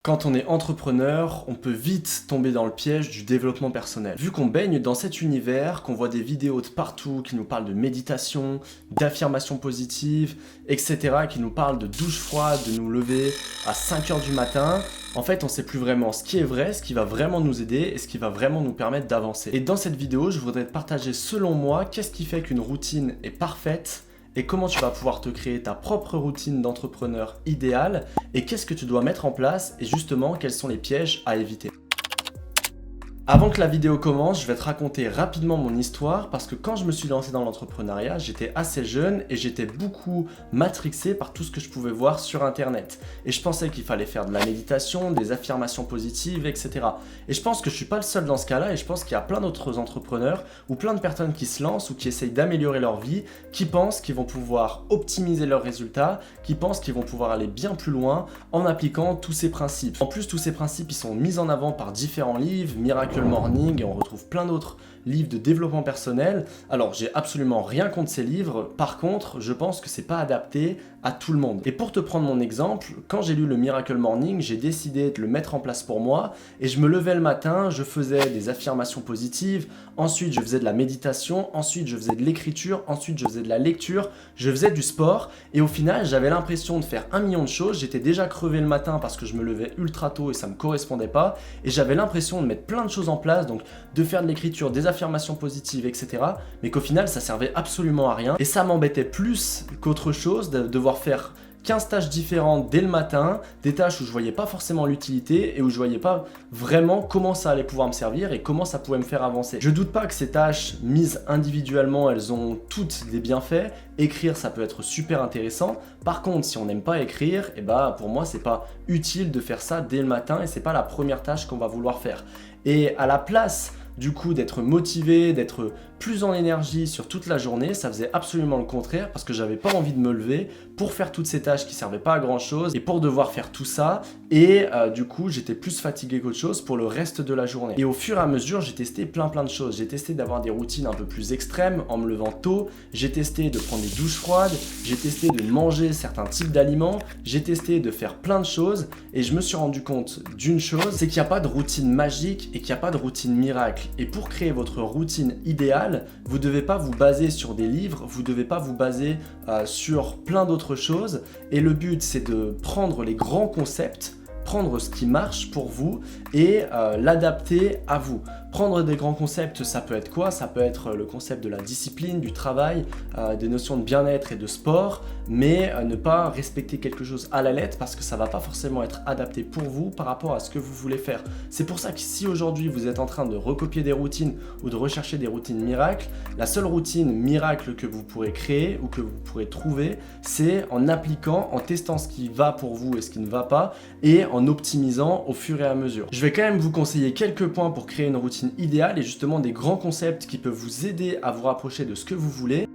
Quand on est entrepreneur, on peut vite tomber dans le piège du développement personnel. Vu qu'on baigne dans cet univers, qu'on voit des vidéos de partout qui nous parlent de méditation, d'affirmations positives, etc., qui nous parlent de douche froide, de nous lever à 5 heures du matin, en fait, on sait plus vraiment ce qui est vrai, ce qui va vraiment nous aider et ce qui va vraiment nous permettre d'avancer. Et dans cette vidéo, je voudrais te partager selon moi qu'est-ce qui fait qu'une routine est parfaite et comment tu vas pouvoir te créer ta propre routine d'entrepreneur idéale et qu'est-ce que tu dois mettre en place et justement quels sont les pièges à éviter. Avant que la vidéo commence, je vais te raconter rapidement mon histoire parce que quand je me suis lancé dans l'entrepreneuriat, j'étais assez jeune et j'étais beaucoup matrixé par tout ce que je pouvais voir sur internet. Et je pensais qu'il fallait faire de la méditation, des affirmations positives, etc. Et je pense que je suis pas le seul dans ce cas-là et je pense qu'il y a plein d'autres entrepreneurs ou plein de personnes qui se lancent ou qui essayent d'améliorer leur vie, qui pensent qu'ils vont pouvoir optimiser leurs résultats, qui pensent qu'ils vont pouvoir aller bien plus loin en appliquant tous ces principes. En plus, tous ces principes, ils sont mis en avant par différents livres, Miracle Morning, et on retrouve plein d'autres livres de développement personnel. Alors, j'ai absolument rien contre ces livres. Par contre, je pense que c'est pas adapté à tout le monde. Et pour te prendre mon exemple, quand j'ai lu le Miracle Morning, j'ai décidé de le mettre en place pour moi et je me levais le matin, je faisais des affirmations positives, ensuite je faisais de la méditation, ensuite je faisais de l'écriture, ensuite je faisais de la lecture, je faisais du sport et au final, j'avais l'impression de faire 1 million de choses. J'étais déjà crevé le matin parce que je me levais ultra tôt et ça me correspondait pas et j'avais l'impression de mettre plein de choses en place, donc de faire de l'écriture, des affirmations positives, etc. Mais qu'au final, ça servait absolument à rien et ça m'embêtait plus qu'autre chose de devoir faire 15 tâches différentes dès le matin, des tâches où je voyais pas forcément l'utilité et où je voyais pas vraiment comment ça allait pouvoir me servir et comment ça pouvait me faire avancer. Je doute pas que ces tâches mises individuellement, elles ont toutes des bienfaits. Écrire, ça peut être super intéressant. Par contre, si on n'aime pas écrire, pour moi, c'est pas utile de faire ça dès le matin et c'est pas la première tâche qu'on va vouloir faire. Et à la place du coup d'être motivé, d'être plus en énergie sur toute la journée, ça faisait absolument le contraire parce que j'avais pas envie de me lever pour faire toutes ces tâches qui servaient pas à grand chose et pour devoir faire tout ça et du coup j'étais plus fatigué qu'autre chose pour le reste de la journée. Et au fur et à mesure j'ai testé plein de choses, j'ai testé d'avoir des routines un peu plus extrêmes en me levant tôt, j'ai testé de prendre des douches froides, j'ai testé de manger certains types d'aliments, j'ai testé de faire plein de choses et je me suis rendu compte d'une chose, c'est qu'il n'y a pas de routine magique et qu'il n'y a pas de routine miracle. Et pour créer votre routine idéale, vous ne devez pas vous baser sur des livres, vous ne devez pas vous baser sur plein d'autres choses. Et le but, c'est de prendre les grands concepts, prendre ce qui marche pour vous et l'adapter à vous. Prendre des grands concepts, ça peut être quoi? Ça peut être le concept de la discipline, du travail, des notions de bien-être et de sport, mais ne pas respecter quelque chose à la lettre parce que ça ne va pas forcément être adapté pour vous par rapport à ce que vous voulez faire. C'est pour ça que si aujourd'hui vous êtes en train de recopier des routines ou de rechercher des routines miracles, la seule routine miracle que vous pourrez créer ou que vous pourrez trouver, c'est en appliquant, en testant ce qui va pour vous et ce qui ne va pas et en optimisant au fur et à mesure. Je vais quand même vous conseiller quelques points pour créer une routine idéale et justement des grands concepts qui peuvent vous aider à vous rapprocher de ce que vous voulez.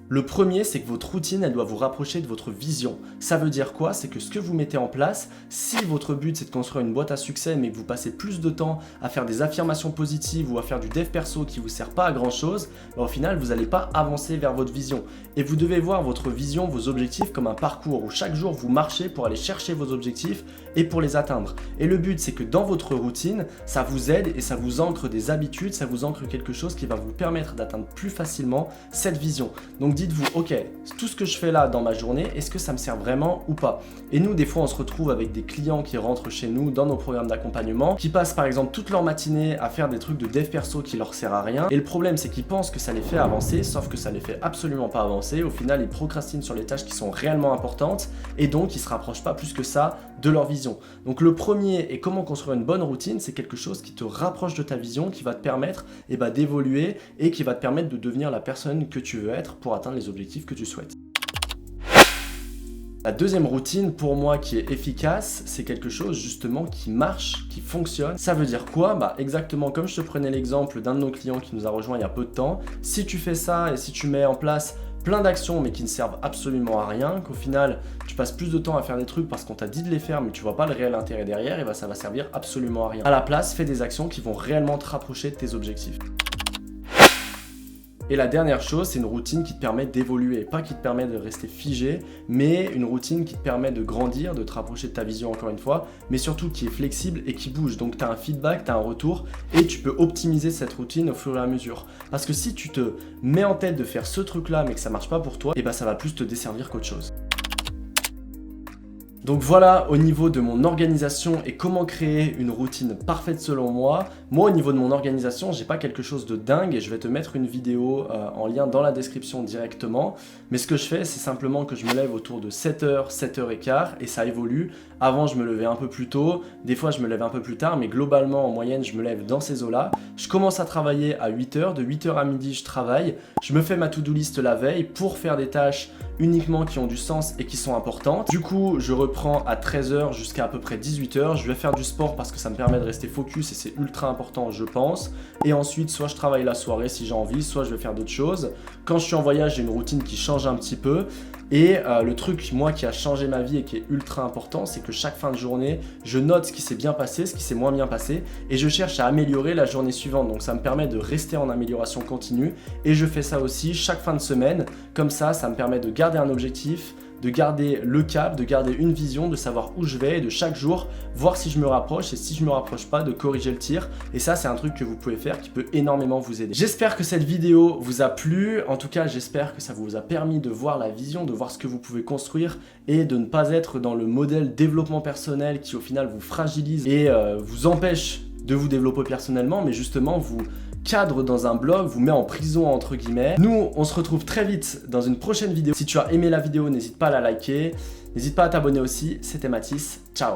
Le premier, c'est que votre routine, elle doit vous rapprocher de votre vision. Ça veut dire quoi? C'est que ce que vous mettez en place, si votre but c'est de construire une boîte à succès mais que vous passez plus de temps à faire des affirmations positives ou à faire du dev perso qui ne vous sert pas à grand chose, au final vous n'allez pas avancer vers votre vision. Et vous devez voir votre vision, vos objectifs comme un parcours où chaque jour vous marchez pour aller chercher vos objectifs et pour les atteindre. Et le but c'est que dans votre routine, ça vous aide et ça vous ancre des habitudes, ça vous ancre quelque chose qui va vous permettre d'atteindre plus facilement cette vision. Donc dites-vous, ok, tout ce que je fais là dans ma journée, est-ce que ça me sert vraiment ou pas? Et nous, des fois, on se retrouve avec des clients qui rentrent chez nous dans nos programmes d'accompagnement, qui passent par exemple toute leur matinée à faire des trucs de dev perso qui leur sert à rien. Et le problème, c'est qu'ils pensent que ça les fait avancer, sauf que ça les fait absolument pas avancer. Au final, ils procrastinent sur les tâches qui sont réellement importantes et donc ils se rapprochent pas plus que ça de leur vision. Donc le premier et comment construire une bonne routine, c'est quelque chose qui te rapproche de ta vision, qui va te permettre d'évoluer et qui va te permettre de devenir la personne que tu veux être pour atteindre les objectifs que tu souhaites. La deuxième routine pour moi qui est efficace, c'est quelque chose justement qui marche, qui fonctionne. Ça veut dire quoi? Exactement comme je te prenais l'exemple d'un de nos clients qui nous a rejoint il y a peu de temps. Si tu fais ça et si tu mets en place plein d'actions mais qui ne servent absolument à rien, qu'au final tu passes plus de temps à faire des trucs parce qu'on t'a dit de les faire mais tu vois pas le réel intérêt derrière, et ça va servir absolument à rien. À la place, fais des actions qui vont réellement te rapprocher de tes objectifs. Et la dernière chose, c'est une routine qui te permet d'évoluer, pas qui te permet de rester figé, mais une routine qui te permet de grandir, de te rapprocher de ta vision encore une fois, mais surtout qui est flexible et qui bouge. Donc tu as un feedback, tu as un retour et tu peux optimiser cette routine au fur et à mesure. Parce que si tu te mets en tête de faire ce truc-là mais que ça marche pas pour toi, et ben ça va plus te desservir qu'autre chose. Donc voilà au niveau de mon organisation et comment créer une routine parfaite selon moi. Moi au niveau de mon organisation, j'ai pas quelque chose de dingue et je vais te mettre une vidéo en lien dans la description directement. Mais ce que je fais, c'est simplement que je me lève autour de 7h, 7h15 et ça évolue. Avant je me levais un peu plus tôt, des fois je me lève un peu plus tard, mais globalement en moyenne je me lève dans ces eaux-là. Je commence à travailler à 8h, de 8h à midi je travaille. Je me fais ma to-do list la veille pour faire des tâches uniquement qui ont du sens et qui sont importantes. Du coup, je reprends à 13h jusqu'à peu près 18h. Je vais faire du sport parce que ça me permet de rester focus et c'est ultra important, je pense. Et ensuite, soit je travaille la soirée si j'ai envie, soit je vais faire d'autres choses. Quand je suis en voyage, j'ai une routine qui change un petit peu. Et le truc, moi, qui a changé ma vie et qui est ultra important, c'est que chaque fin de journée, je note ce qui s'est bien passé, ce qui s'est moins bien passé, et je cherche à améliorer la journée suivante. Donc ça me permet de rester en amélioration continue, et je fais ça aussi chaque fin de semaine. Comme ça me permet de garder un objectif, de garder le cap, de garder une vision, de savoir où je vais et de chaque jour voir si je me rapproche et si je me rapproche pas, de corriger le tir. Et ça, c'est un truc que vous pouvez faire qui peut énormément vous aider. J'espère que cette vidéo vous a plu. En tout cas, j'espère que ça vous a permis de voir la vision, de voir ce que vous pouvez construire et de ne pas être dans le modèle développement personnel qui au final vous fragilise et vous empêche de vous développer personnellement, mais justement vous cadre dans un blog, vous met en prison entre guillemets. Nous, on se retrouve très vite dans une prochaine vidéo. Si tu as aimé la vidéo, n'hésite pas à la liker, n'hésite pas à t'abonner aussi. C'était Mathis, ciao.